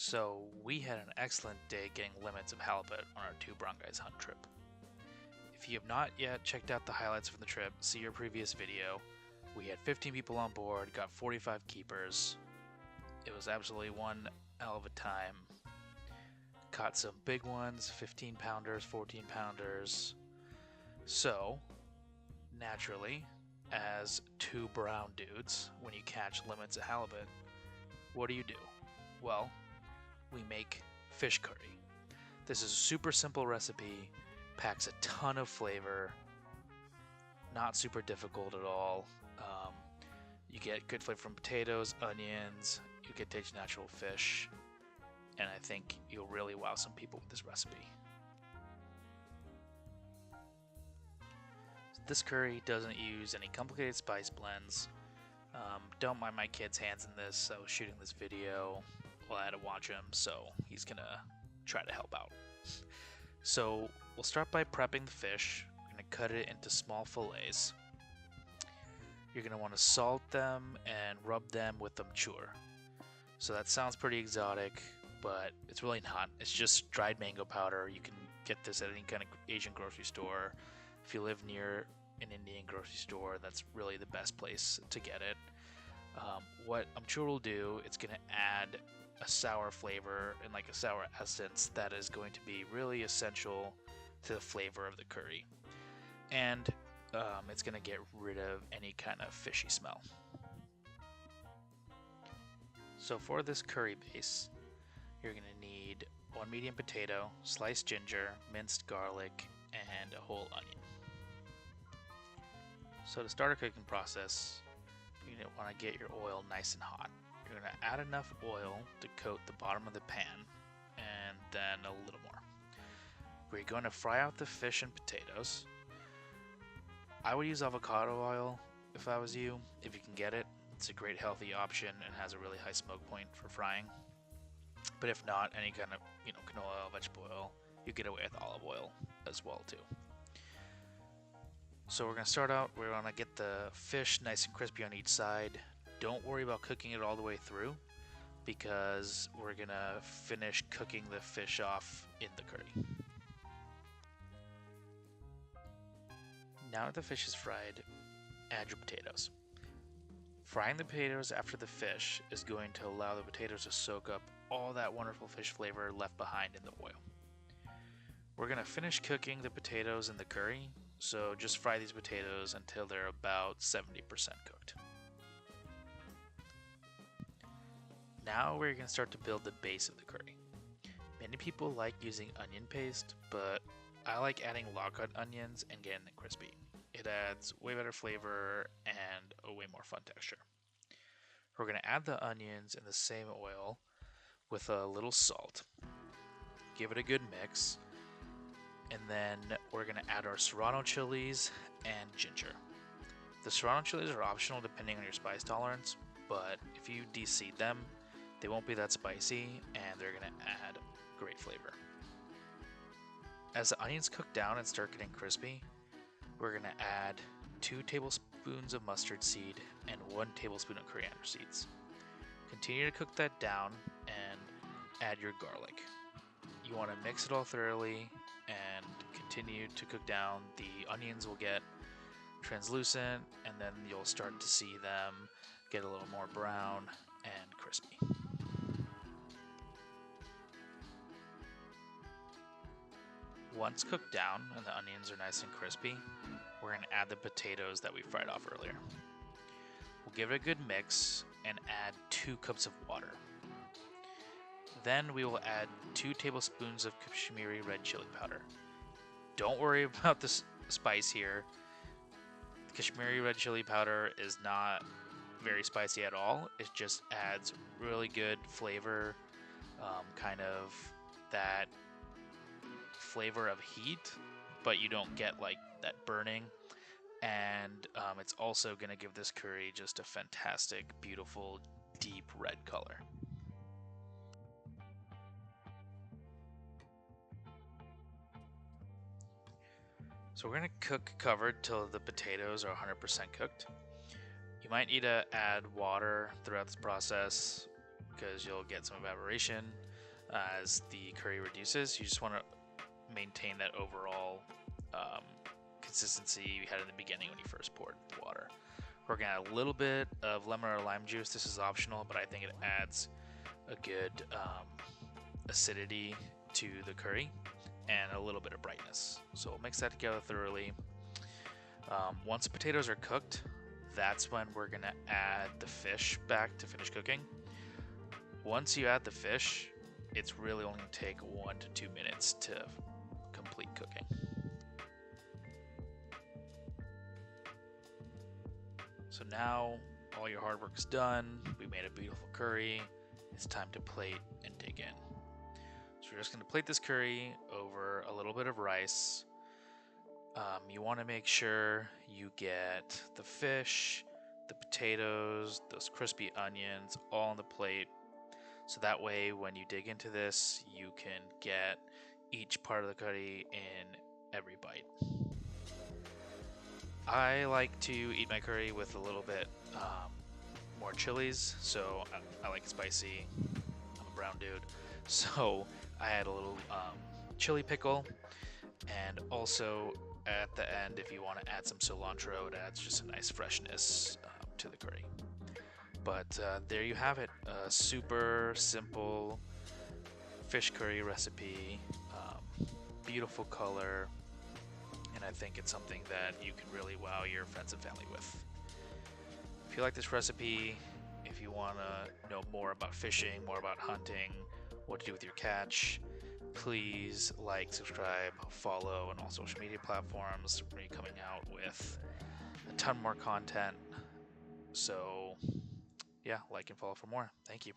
So we had an excellent day getting limits of halibut on our two brown guys hunt trip. If you have not yet checked out the highlights from the trip, see your previous video. We had 15 people on board, got 45 keepers. It was absolutely one hell of a time. Caught some big ones, 15 pounders, 14 pounders. So, naturally, as two brown dudes, when you catch limits of halibut, what do? Well, we make fish curry. This is a super simple recipe, packs a ton of flavor, not super difficult at all. You get good flavor from potatoes, onions, you get taste natural fish, and I think you'll really wow some people with this recipe. This curry doesn't use any complicated spice blends. Don't mind my kid's hands in this. I was shooting this video while I had to watch him, so he's gonna try to help out. So we'll start by prepping the fish. We're gonna cut it into small fillets. You're gonna want to salt them and rub them with amchur. So that sounds pretty exotic, but it's really not. It's just dried mango powder. You can get this at any kind of Asian grocery store. If you live near an Indian grocery store, that's really the best place to get it. What amchur will do, it's going to add a sour flavor and like a sour essence that is going to be really essential to the flavor of the curry. And it's going to get rid of any kind of fishy smell. So for this curry base, you're going to need one medium potato, sliced ginger, minced garlic, and a whole onion. So to start a cooking process, you're going to want to get your oil nice and hot. You're going to add enough oil to coat the bottom of the pan, and then a little more. We're going to fry out the fish and potatoes. I would use avocado oil if I was you, if you can get it. It's a great healthy option and has a really high smoke point for frying. But if not, any kind of canola oil, vegetable oil, you get away with olive oil as well too. So we're going to start out, we're going to get the fish nice and crispy on each side. Don't worry about cooking it all the way through, because we're going to finish cooking the fish off in the curry. Now that the fish is fried, add your potatoes. Frying the potatoes after the fish is going to allow the potatoes to soak up all that wonderful fish flavor left behind in the oil. We're going to finish cooking the potatoes in the curry, so just fry these potatoes until they're about 70% cooked. Now we're going to start to build the base of the curry. Many people like using onion paste, but I like adding log cut onions and getting it crispy. It adds way better flavor and a way more fun texture. We're going to add the onions in the same oil with a little salt. Give it a good mix. And then we're going to add our serrano chilies and ginger. The serrano chilies are optional depending on your spice tolerance, but if you de-seed them, they won't be that spicy and they're going to add great flavor. As the onions cook down and start getting crispy, we're going to add 2 tablespoons of mustard seed and 1 tablespoon of coriander seeds. Continue to cook that down and add your garlic. You want to mix it all thoroughly and continue to cook down. The onions will get translucent and then you'll start to see them get a little more brown and crispy. Once cooked down and the onions are nice and crispy, we're going to add the potatoes that we fried off earlier. We'll give it a good mix and add 2 cups of water. Then we will add 2 tablespoons of Kashmiri red chili powder. Don't worry about the spice here. Kashmiri red chili powder is not very spicy at all. It just adds really good flavor, kind of that flavor of heat, but you don't get like that burning. And it's also going to give this curry just a fantastic, beautiful, deep red color. So we're going to cook covered till the potatoes are 100% cooked. You might need to add water throughout this process because you'll get some evaporation. as the curry reduces. You just want to maintain that overall consistency you had in the beginning when you first poured the water. We're going to add a little bit of lemon or lime juice. This is optional, but I think it adds a good acidity to the curry and a little bit of brightness. So we'll mix that together thoroughly. Once the potatoes are cooked, that's when we're going to add the fish back to finish cooking. Once you add the fish, it's really only going to take 1 to 2 minutes to complete cooking. So now all your hard work's done. We made a beautiful curry. It's time to plate and dig in. So we're just going to plate this curry over a little bit of rice. You want to make sure you get the fish, the potatoes, those crispy onions all on the plate. So that way when you dig into this, you can get each part of the curry in every bite. I like to eat my curry with a little bit more chilies, so I like spicy. I'm a brown dude. So I add a little chili pickle, and also at the end, if you want to add some cilantro, it adds just a nice freshness to the curry. But there you have it, a super simple fish curry recipe, beautiful color, and I think it's something that you can really wow your friends and family with. If you like this recipe, if you want to know more about fishing, more about hunting, what to do with your catch, please like, subscribe, follow on all social media platforms. We're coming out with a ton more content. So yeah, like and follow for more. Thank you.